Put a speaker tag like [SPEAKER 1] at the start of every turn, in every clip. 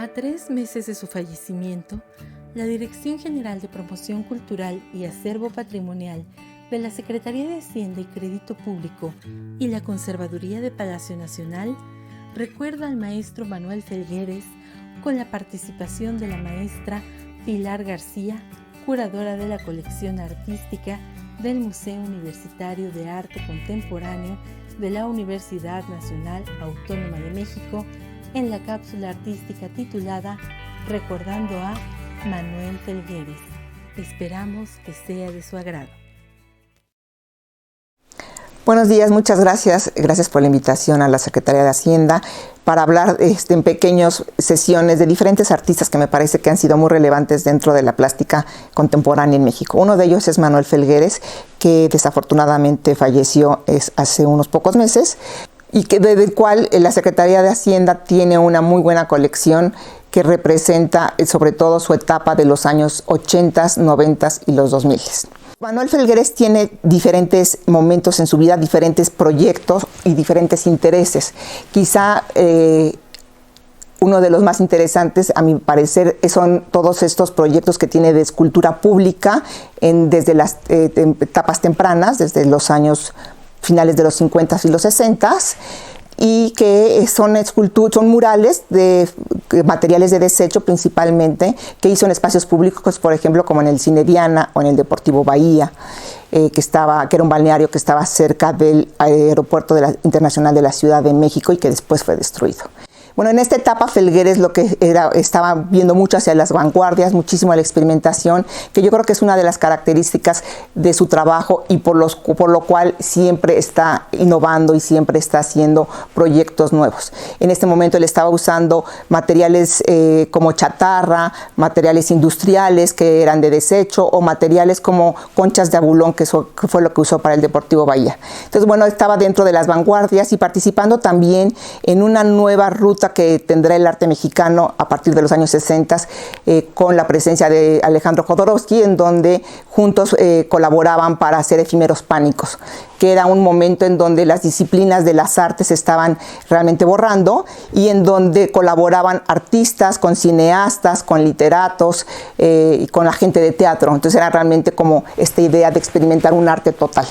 [SPEAKER 1] A 3 meses de su fallecimiento, la Dirección General de Promoción Cultural y Acervo Patrimonial de la Secretaría de Hacienda y Crédito Público y la Conservaduría de Palacio Nacional recuerda al maestro Manuel Felgueres con la participación de la maestra Pilar García, curadora de la colección artística del Museo Universitario de Arte Contemporáneo de la Universidad Nacional Autónoma de México, en la cápsula artística titulada Recordando a Manuel Felgueres. Esperamos que sea de su agrado.
[SPEAKER 2] Buenos días, muchas gracias. Gracias por la invitación a la Secretaría de Hacienda para hablar en pequeñas sesiones de diferentes artistas que me parece que han sido muy relevantes dentro de la plástica contemporánea en México. Uno de ellos es Manuel Felgueres, que desafortunadamente falleció hace unos pocos meses, y desde el cual la Secretaría de Hacienda tiene una muy buena colección que representa sobre todo su etapa de los años 80, 90 y los 2000. Manuel Felgueres tiene diferentes momentos en su vida, diferentes proyectos y diferentes intereses. Quizá uno de los más interesantes, a mi parecer, son todos estos proyectos que tiene de escultura pública desde las etapas tempranas, desde los años finales de los 50 y los 60, y que son murales de materiales de desecho principalmente, que hizo en espacios públicos, por ejemplo, como en el Cine Diana o en el Deportivo Bahía, que era un balneario que estaba cerca del aeropuerto internacional de la Ciudad de México y que después fue destruido. Bueno, en esta etapa Felgueres estaba viendo mucho hacia las vanguardias, muchísimo a la experimentación, que yo creo que es una de las características de su trabajo y por lo cual siempre está innovando y siempre está haciendo proyectos nuevos. En este momento él estaba usando materiales como chatarra, materiales industriales que eran de desecho o materiales como conchas de abulón, que fue lo que usó para el Deportivo Bahía. Entonces, bueno, estaba dentro de las vanguardias y participando también en una nueva ruta que tendrá el arte mexicano a partir de los años 60 con la presencia de Alejandro Jodorowsky, en donde juntos colaboraban para hacer Efímeros Pánicos, que era un momento en donde las disciplinas de las artes estaban realmente borrando y en donde colaboraban artistas con cineastas, con literatos y con la gente de teatro. Entonces era realmente como esta idea de experimentar un arte total.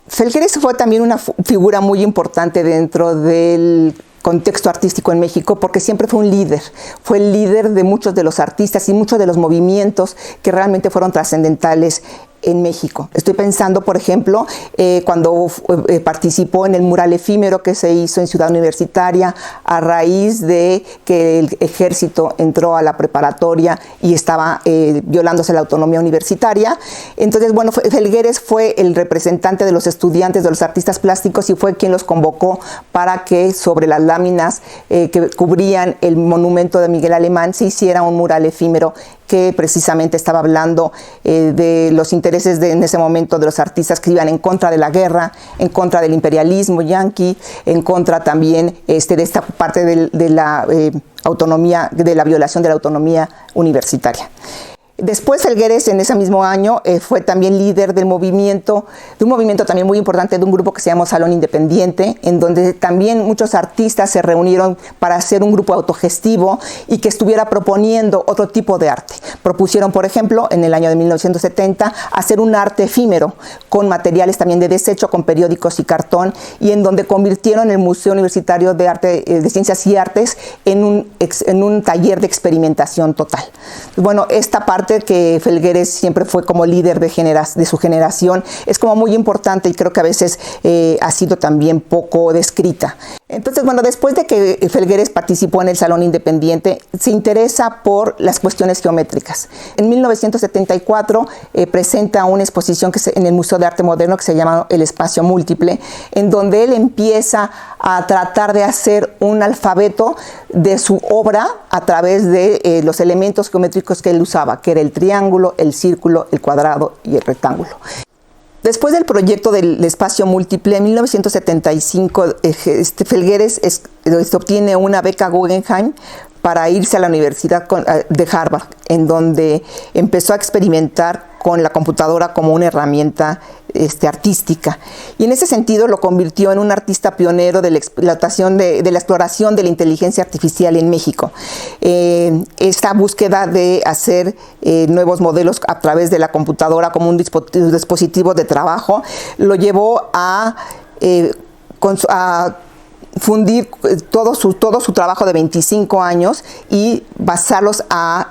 [SPEAKER 2] Felgueres fue también una figura muy importante dentro del contexto artístico en México, porque siempre fue el líder de muchos de los artistas y muchos de los movimientos que realmente fueron trascendentales en México. Estoy pensando, por ejemplo, cuando participó en el mural efímero que se hizo en Ciudad Universitaria a raíz de que el ejército entró a la preparatoria y estaba violándose la autonomía universitaria. Entonces, bueno, Felgueres fue el representante de los estudiantes, de los artistas plásticos, y fue quien los convocó para que sobre las láminas que cubrían el monumento de Miguel Alemán se hiciera un mural efímero que precisamente estaba hablando de los intereses en ese momento de los artistas que iban en contra de la guerra, en contra del imperialismo yanqui, en contra también de esta parte de la autonomía, de la violación de la autonomía universitaria. Después Felgueres en ese mismo año fue también líder de un movimiento también muy importante, de un grupo que se llamó Salón Independiente, en donde también muchos artistas se reunieron para hacer un grupo autogestivo y que estuviera proponiendo otro tipo de arte. Propusieron, por ejemplo, en el año de 1970, hacer un arte efímero con materiales también de desecho, con periódicos y cartón, y en donde convirtieron el Museo Universitario de Arte, de Ciencias y Artes en un taller de experimentación total. Bueno, esta parte que Felgueres siempre fue como líder de su generación es como muy importante y creo que a veces ha sido también poco descrita. Entonces, bueno, después de que Felgueres participó en el Salón Independiente, se interesa por las cuestiones geométricas. En 1974 presenta una exposición en el Museo de Arte Moderno que se llama El Espacio Múltiple, en donde él empieza a tratar de hacer un alfabeto de su obra a través de los elementos geométricos que él usaba, que era el triángulo, el círculo, el cuadrado y el rectángulo. Después del proyecto del espacio múltiple, en 1975, Felgueres obtiene una beca Guggenheim para irse a la Universidad de Harvard, en donde empezó a experimentar con la computadora como una herramienta artística. Y en ese sentido lo convirtió en un artista pionero de la explotación de la exploración de la inteligencia artificial en México. Esta búsqueda de hacer nuevos modelos a través de la computadora como un dispositivo de trabajo lo llevó a fundir todo su trabajo de 25 años y basarlos a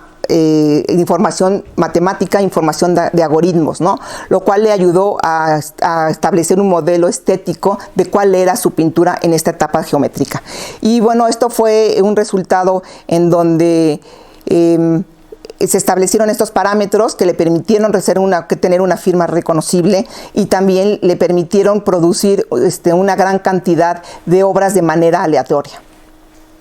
[SPEAKER 2] información matemática, información de algoritmos, ¿no? Lo cual le ayudó a establecer un modelo estético de cuál era su pintura en esta etapa geométrica. Y bueno, esto fue un resultado en donde se establecieron estos parámetros que le permitieron tener una firma reconocible y también le permitieron producir una gran cantidad de obras de manera aleatoria.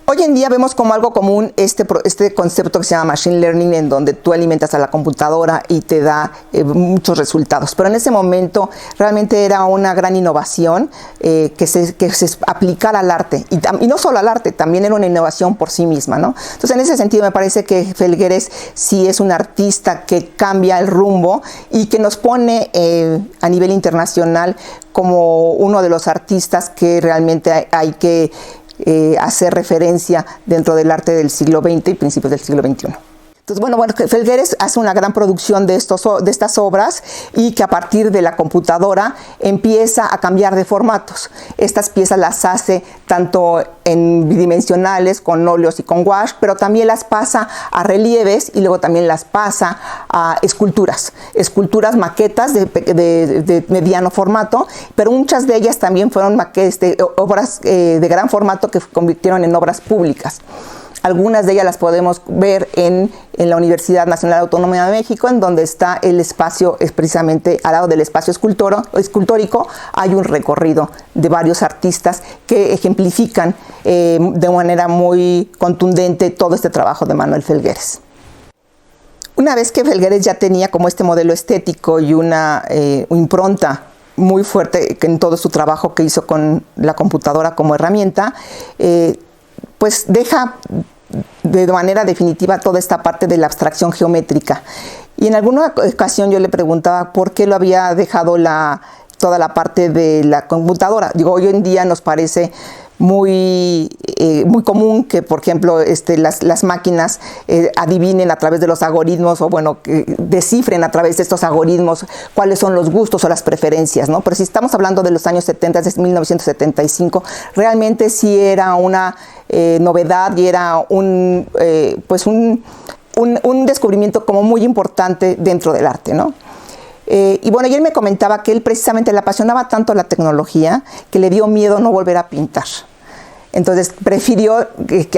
[SPEAKER 2] Hoy en día vemos como algo común este concepto que se llama Machine Learning, en donde tú alimentas a la computadora y te da muchos resultados. Pero en ese momento realmente era una gran innovación que se aplicara al arte. Y no solo al arte, también era una innovación por sí misma, ¿no? Entonces, en ese sentido me parece que Felgueres sí es un artista que cambia el rumbo y que nos pone a nivel internacional como uno de los artistas que realmente hay que hacer referencia dentro del arte del siglo XX y principios del siglo XXI. Entonces, bueno, Felgueres hace una gran producción de estas obras y que a partir de la computadora empieza a cambiar de formatos. Estas piezas las hace tanto en bidimensionales, con óleos y con gouache, pero también las pasa a relieves y luego también las pasa a esculturas maquetas de mediano formato, pero muchas de ellas también fueron obras de gran formato que se convirtieron en obras públicas. Algunas de ellas las podemos ver en la Universidad Nacional Autónoma de México, en donde está el espacio, es precisamente al lado del espacio escultórico, hay un recorrido de varios artistas que ejemplifican de manera muy contundente todo este trabajo de Manuel Felgueres. Una vez que Felgueres ya tenía como este modelo estético y una impronta muy fuerte en todo su trabajo que hizo con la computadora como herramienta, pues deja de manera definitiva toda esta parte de la abstracción geométrica. Y en alguna ocasión yo le preguntaba por qué lo había dejado toda la parte de la computadora. Digo, hoy en día nos parece muy común que, por ejemplo, las máquinas adivinen a través de los algoritmos o, bueno, que descifren a través de estos algoritmos cuáles son los gustos o las preferencias, ¿no? Pero si estamos hablando de los años 70, desde 1975, realmente sí era una novedad y era un descubrimiento como muy importante dentro del arte, ¿no? Y bueno, y él me comentaba que él precisamente le apasionaba tanto la tecnología que le dio miedo no volver a pintar. Entonces prefirió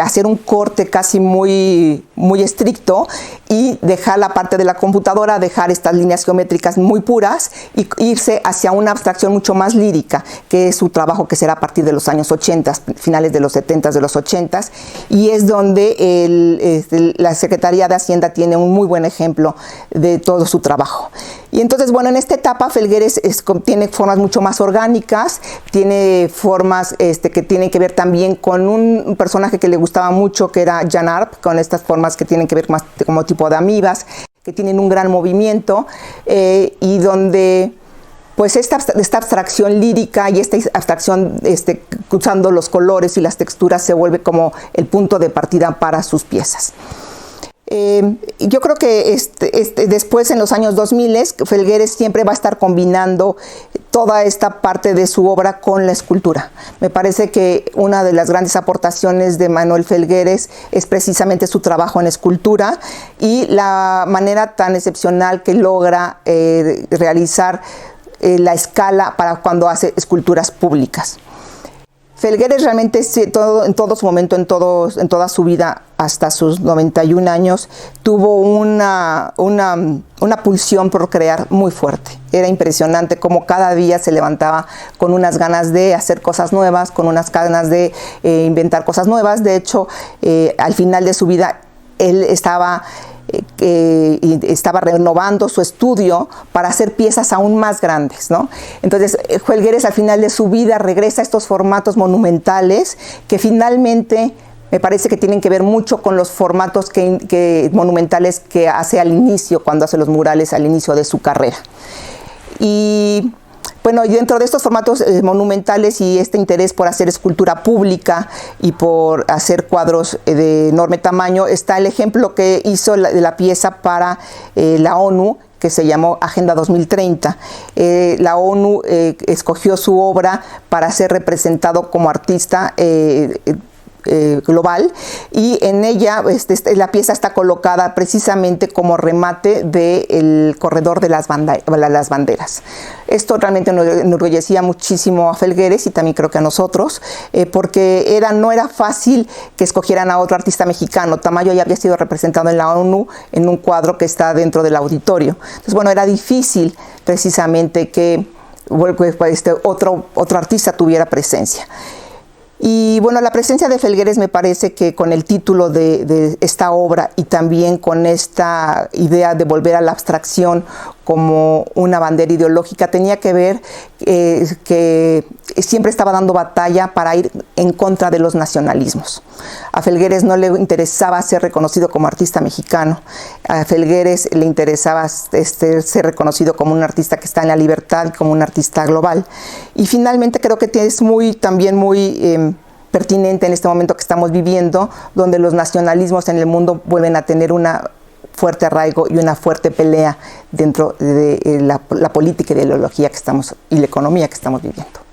[SPEAKER 2] hacer un corte casi muy estricto y dejar la parte de la computadora, dejar estas líneas geométricas muy puras y irse hacia una abstracción mucho más lírica, que es su trabajo que será a partir de los años 80, finales de los 70, de los 80, y es donde la Secretaría de Hacienda tiene un muy buen ejemplo de todo su trabajo. Y entonces, bueno, en esta etapa Felgueres tiene formas mucho más orgánicas, tiene formas que tienen que ver también con un personaje que le gustaba mucho, que era Jean Arp, con estas formas que tienen que ver más como tipo de amibas, que tienen un gran movimiento, y donde pues esta abstracción lírica y esta abstracción usando los colores y las texturas se vuelve como el punto de partida para sus piezas. Yo creo que después, en los años 2000, Felgueres siempre va a estar combinando toda esta parte de su obra con la escultura. Me parece que una de las grandes aportaciones de Manuel Felgueres es precisamente su trabajo en escultura y la manera tan excepcional que logra realizar la escala para cuando hace esculturas públicas. Felgueres realmente en todo su momento, en toda su vida, hasta sus 91 años, tuvo una pulsión por crear muy fuerte. Era impresionante cómo cada día se levantaba con unas ganas de hacer cosas nuevas, con unas ganas de inventar cosas nuevas. De hecho, al final de su vida, él estaba renovando su estudio para hacer piezas aún más grandes, ¿no? Entonces, Felgueres al final de su vida regresa a estos formatos monumentales que finalmente me parece que tienen que ver mucho con los formatos monumentales que hace al inicio, cuando hace los murales al inicio de su carrera. Y Bueno, y dentro de estos formatos monumentales y este interés por hacer escultura pública y por hacer cuadros de enorme tamaño, está el ejemplo que hizo de la pieza para la ONU, que se llamó Agenda 2030. La ONU escogió su obra para ser representado como artista global, y en ella la pieza está colocada precisamente como remate del corredor de las banderas. Esto realmente nos enorgullecía muchísimo a Felgueres y también creo que a nosotros, porque no era fácil que escogieran a otro artista mexicano. Tamayo ya había sido representado en la ONU en un cuadro que está dentro del auditorio. Entonces, bueno, era difícil precisamente que otro artista tuviera presencia. Y bueno, la presencia de Felgueres, me parece que con el título de esta obra y también con esta idea de volver a la abstracción como una bandera ideológica, tenía que ver que siempre estaba dando batalla para ir en contra de los nacionalismos. A Felgueres no le interesaba ser reconocido como artista mexicano. A Felgueres le interesaba ser reconocido como un artista que está en la libertad, como un artista global. Y finalmente creo que es también muy pertinente en este momento que estamos viviendo, donde los nacionalismos en el mundo vuelven a tener una fuerte arraigo y una fuerte pelea dentro de la política y la ideología y la economía que estamos viviendo.